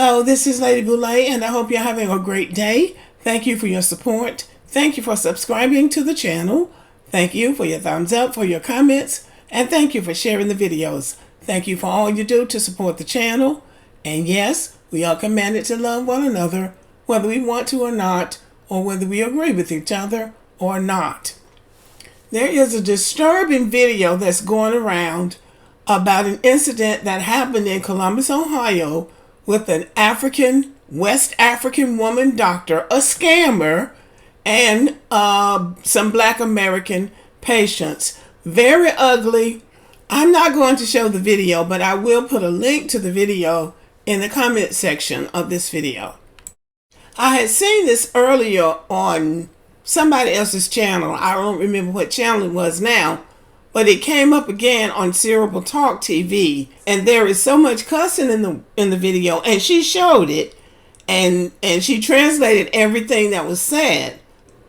Hello, this is Lady Boulay, and I hope you're having a great day. Thank you for your support. Thank you for subscribing to the channel. Thank you for your thumbs up, for your comments, and thank you for sharing the videos. Thank you for all you do to support the channel. And yes, we are commanded to love one another, whether we want to or not, or whether we agree with each other or not. There is a disturbing video that's going around about an incident that happened in Columbus, Ohio, with an West African woman doctor, a scammer, and some Black American patients. Very ugly. I'm not going to show the video, but I will put a link to the video in the comment section of this video. I had seen this earlier on somebody else's channel. I don't remember what channel it was now, but it came up again on Cerebral Talk TV, and there is so much cussing in the video, and she showed it, and she translated everything that was said.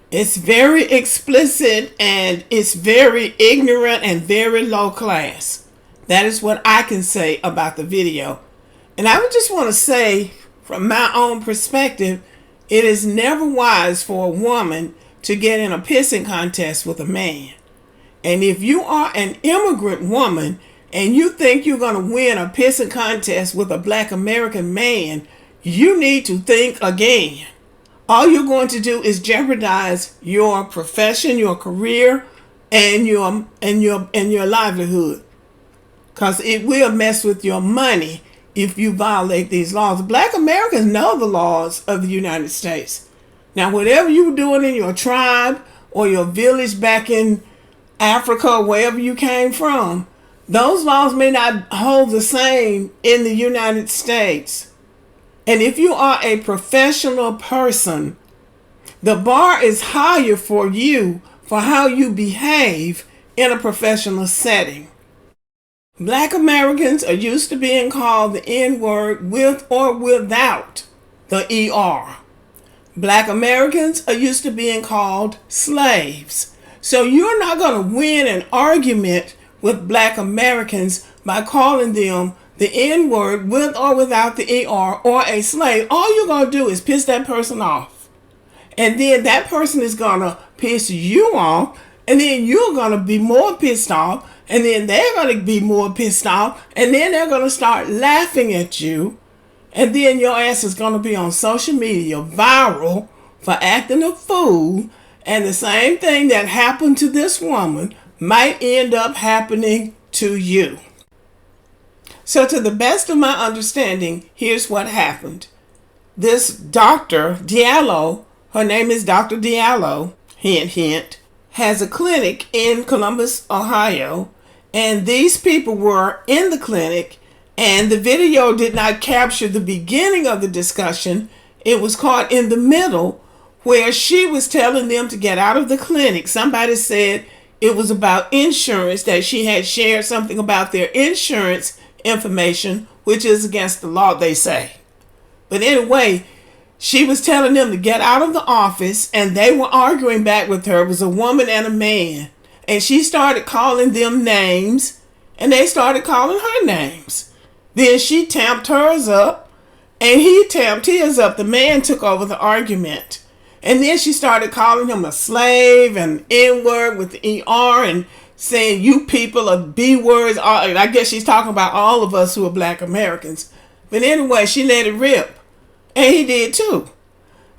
It's very explicit, and it's very ignorant and very low class. That is what I can say about the video. And I would just want to say, from my own perspective, it is never wise for a woman to get in a pissing contest with a man. And if you are an immigrant woman and you think you're going to win a pissing contest with a Black American man, you need to think again. All you're going to do is jeopardize your profession, your career, and your livelihood. Because it will mess with your money if you violate these laws. Black Americans know the laws of the United States. Now, whatever you're doing in your tribe or your village back in Africa, wherever you came from, those laws may not hold the same in the United States. And if you are a professional person, the bar is higher for you for how you behave in a professional setting. Black Americans are used to being called the N-word with or without the ER. Black Americans are used to being called slaves. So you're not going to win an argument with Black Americans by calling them the N-word with or without the ER or a slave. All you're going to do is piss that person off. And then that person is going to piss you off. And then you're going to be more pissed off. And then they're going to be more pissed off. And then they're going to start laughing at you. And then your ass is going to be on social media viral for acting a fool. And the same thing that happened to this woman might end up happening to you. So to the best of my understanding, here's what happened. This Dr. Diallo, her name is Dr. Diallo, hint, hint, has a clinic in Columbus, Ohio. And these people were in the clinic, and the video did not capture the beginning of the discussion. It was caught in the middle, where she was telling them to get out of the clinic. Somebody said it was about insurance, that she had shared something about their insurance information, which is against the law, they say. But anyway, she was telling them to get out of the office, and they were arguing back with her. It was a woman and a man. And she started calling them names, and they started calling her names. Then she tamped hers up, and he tamped his up. The man took over the argument. And then she started calling him a slave and N-word with the ER and saying you people are B-words. I guess she's talking about all of us who are Black Americans. But anyway, she let it rip. And he did too.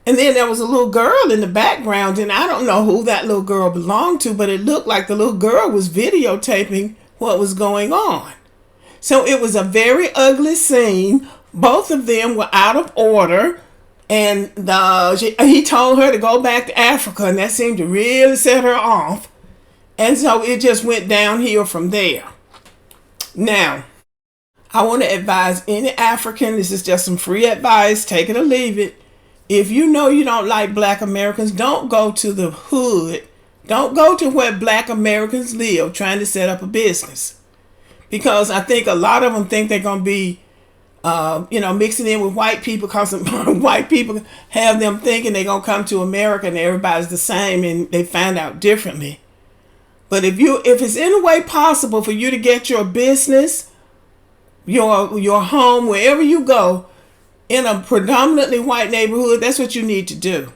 And then there was a little girl in the background, and I don't know who that little girl belonged to, but it looked like the little girl was videotaping what was going on. So it was a very ugly scene. Both of them were out of order. And he told her to go back to Africa, and that seemed to really set her off. And so it just went downhill from there. Now, I want to advise any African, this is just some free advice, take it or leave it. If you know you don't like Black Americans, don't go to the hood. Don't go to where Black Americans live trying to set up a business. Because I think a lot of them think they're going to be mixing in with white people, because white people have them thinking they're going to come to America and everybody's the same, and they find out differently. But if it's any way possible for you to get your business, your home, wherever you go, in a predominantly white neighborhood, that's what you need to do.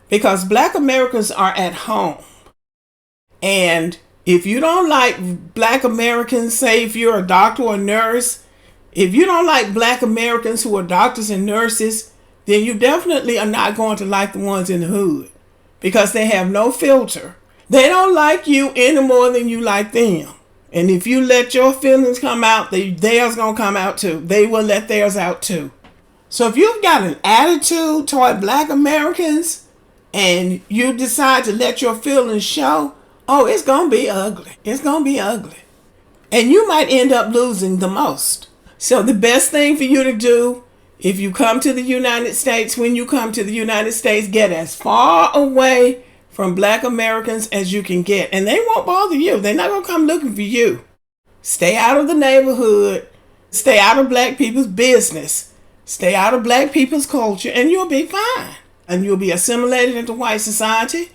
Because Black Americans are at home. And if you don't like Black Americans, say if you're a doctor or a nurse, if you don't like Black Americans who are doctors and nurses, then you definitely are not going to like the ones in the hood, because they have no filter. They don't like you any more than you like them. And if you let your feelings come out, theirs going to come out too. They will let theirs out too. So if you've got an attitude toward Black Americans and you decide to let your feelings show, oh, it's going to be ugly. It's going to be ugly. And you might end up losing the most. So the best thing for you to do, if you come to the United States, when you come to the United States, get as far away from Black Americans as you can get. And they won't bother you. They're not going to come looking for you. Stay out of the neighborhood. Stay out of Black people's business. Stay out of Black people's culture, and you'll be fine. And you'll be assimilated into white society.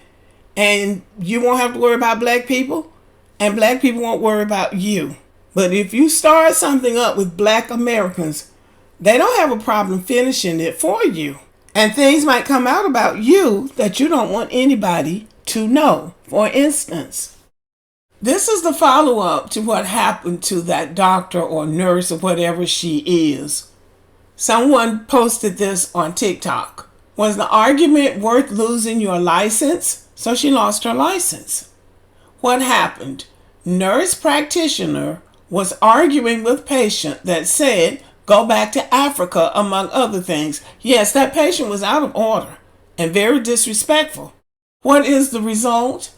And you won't have to worry about Black people. And Black people won't worry about you. But if you start something up with Black Americans, they don't have a problem finishing it for you. And things might come out about you that you don't want anybody to know. For instance, this is the follow-up to what happened to that doctor or nurse or whatever she is. Someone posted this on TikTok. Was the argument worth losing your license? So she lost her license. What happened? Nurse practitioner was arguing with patient that said, go back to Africa, among other things. Yes, that patient was out of order and very disrespectful. What is the result?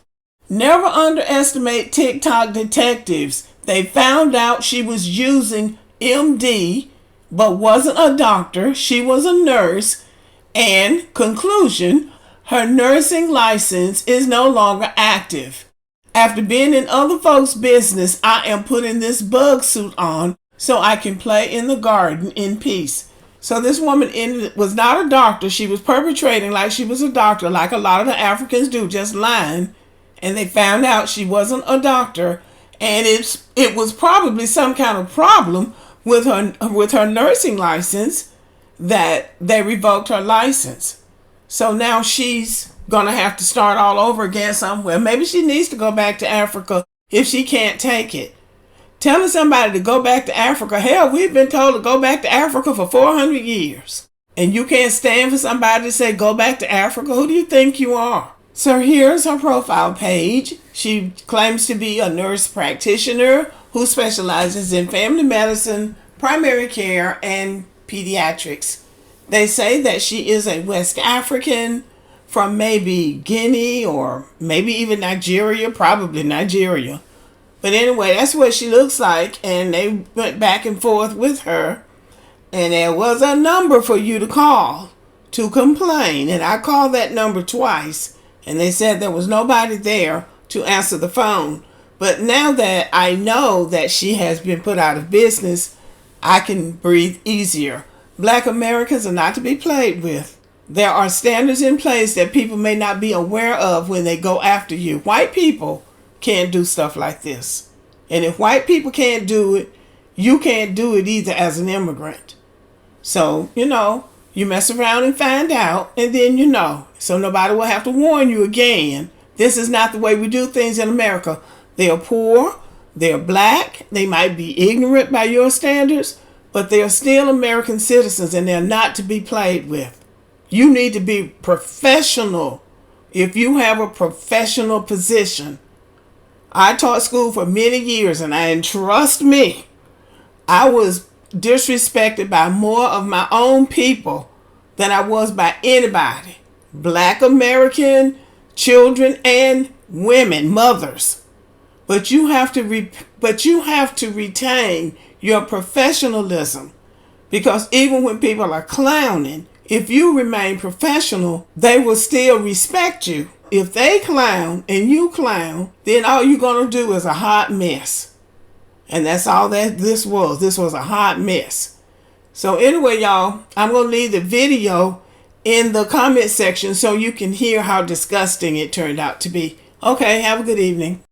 Never underestimate TikTok detectives. They found out she was using MD, but wasn't a doctor. She was a nurse. And conclusion, her nursing license is no longer active. After being in other folks' business, I am putting this bug suit on so I can play in the garden in peace. So this woman was not a doctor. She was perpetrating like she was a doctor, like a lot of the Africans do, just lying. And they found out she wasn't a doctor. And it was probably some kind of problem with her nursing license that they revoked her license. So now she's going to have to start all over again somewhere. Maybe she needs to go back to Africa if she can't take it. Telling somebody to go back to Africa, hell, we've been told to go back to Africa for 400 years. And you can't stand for somebody to say, go back to Africa? Who do you think you are? So here's her profile page. She claims to be a nurse practitioner who specializes in family medicine, primary care, and pediatrics. They say that she is a West African from maybe Guinea or maybe even Nigeria, probably Nigeria. But anyway, that's what she looks like, and they went back and forth with her, and there was a number for you to call to complain, and I called that number twice, and they said there was nobody there to answer the phone. But now that I know that she has been put out of business, I can breathe easier. Black Americans are not to be played with. There are standards in place that people may not be aware of when they go after you. White people can't do stuff like this. And if white people can't do it, you can't do it either as an immigrant. So, you mess around and find out, and then you know. So nobody will have to warn you again. This is not the way we do things in America. They are poor, they're Black, they might be ignorant by your standards, but they are still American citizens, and they're not to be played with. You need to be professional if you have a professional position. I taught school for many years, and trust me, I was disrespected by more of my own people than I was by anybody. Black American children and women, mothers. But you have to retain your professionalism, because even when people are clowning, if you remain professional, they will still respect you. If they clown and you clown, then all you're going to do is a hot mess. And that's all that this was. This was a hot mess. So anyway, y'all, I'm going to leave the video in the comment section so you can hear how disgusting it turned out to be. Okay, have a good evening.